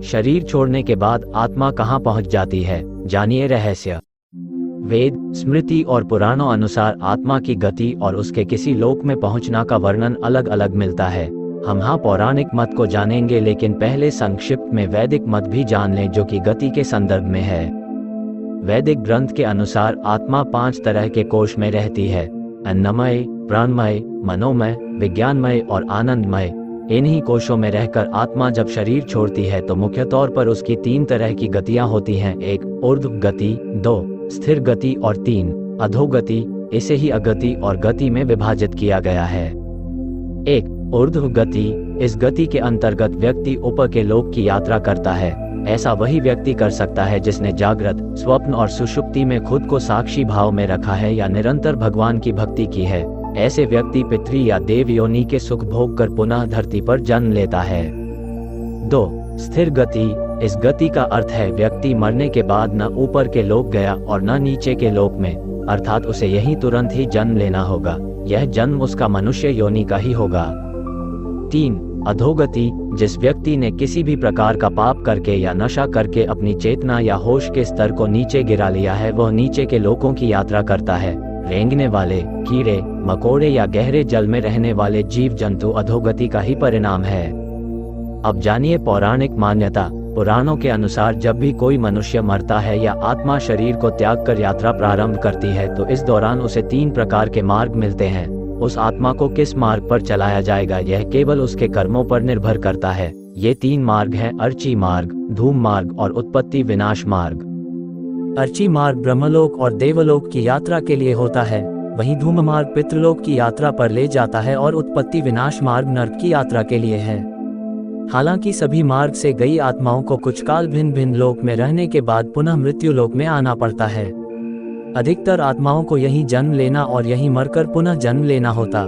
शरीर छोड़ने के बाद आत्मा कहाँ पहुँच जाती है, जानिए रहस्य। वेद, स्मृति और पुराणों अनुसार आत्मा की गति और उसके किसी लोक में पहुंचना का वर्णन अलग अलग मिलता है। हम पौराणिक मत को जानेंगे, लेकिन पहले संक्षिप्त में वैदिक मत भी जान लें जो कि गति के संदर्भ में है। वैदिक ग्रंथ के अनुसार आत्मा 5 तरह के कोश में रहती है: अन्नमय, प्राणमय, मनोमय, विज्ञानमय और आनंदमय। इन्हीं कोशों में रहकर आत्मा जब शरीर छोड़ती है तो मुख्य तौर पर उसकी 3 तरह की गतियां होती हैं: 1 ऊर्ध्व गति, 2 स्थिर गति और 3 अधोगति। इसे ही अगति और गति में विभाजित किया गया है। 1 ऊर्ध्व गति। इस गति के अंतर्गत व्यक्ति ऊपर के लोक की यात्रा करता है। ऐसा वही व्यक्ति कर सकता है जिसने जागृत, स्वप्न और सुषुप्ति में खुद को साक्षी भाव में रखा है या निरंतर भगवान की भक्ति की है। ऐसे व्यक्ति पितृ या देव योनि के सुख भोग कर पुनः धरती पर जन्म लेता है। 2 स्थिर गति। इस गति का अर्थ है व्यक्ति मरने के बाद न ऊपर के लोक गया और न नीचे के लोक में, अर्थात उसे यहीं तुरंत ही जन्म लेना होगा। यह जन्म उसका मनुष्य योनि का ही होगा। 3 अधोगति। जिस व्यक्ति ने किसी भी प्रकार का पाप करके या नशा करके अपनी चेतना या होश के स्तर को नीचे गिरा लिया है, वह नीचे के लोकों की यात्रा करता है। रेंगने वाले, कीड़े मकोड़े या गहरे जल में रहने वाले जीव जंतु अधोगति का ही परिणाम है। अब जानिए पौराणिक मान्यता। पुराणों के अनुसार जब भी कोई मनुष्य मरता है या आत्मा शरीर को त्याग कर यात्रा प्रारंभ करती है तो इस दौरान उसे 3 प्रकार के मार्ग मिलते हैं। उस आत्मा को किस मार्ग पर चलाया जाएगा यह केवल उसके कर्मों पर निर्भर करता है। ये 3 मार्ग हैं: अर्ची मार्ग, धूम मार्ग और उत्पत्ति विनाश मार्ग। अर्ची मार्ग ब्रह्मलोक और देवलोक की यात्रा के लिए होता है, वहीं धूम मार्ग पितृलोक की यात्रा पर ले जाता है और उत्पत्ति विनाश मार्ग नरक की यात्रा के लिए है। हालांकि सभी मार्ग से गई आत्माओं को कुछ काल भिन्न भिन्न लोक में रहने के बाद पुनः मृत्यु लोक में आना पड़ता है। अधिकतर आत्माओं को यहीं जन्म लेना और यहीं मरकर पुनः जन्म लेना होता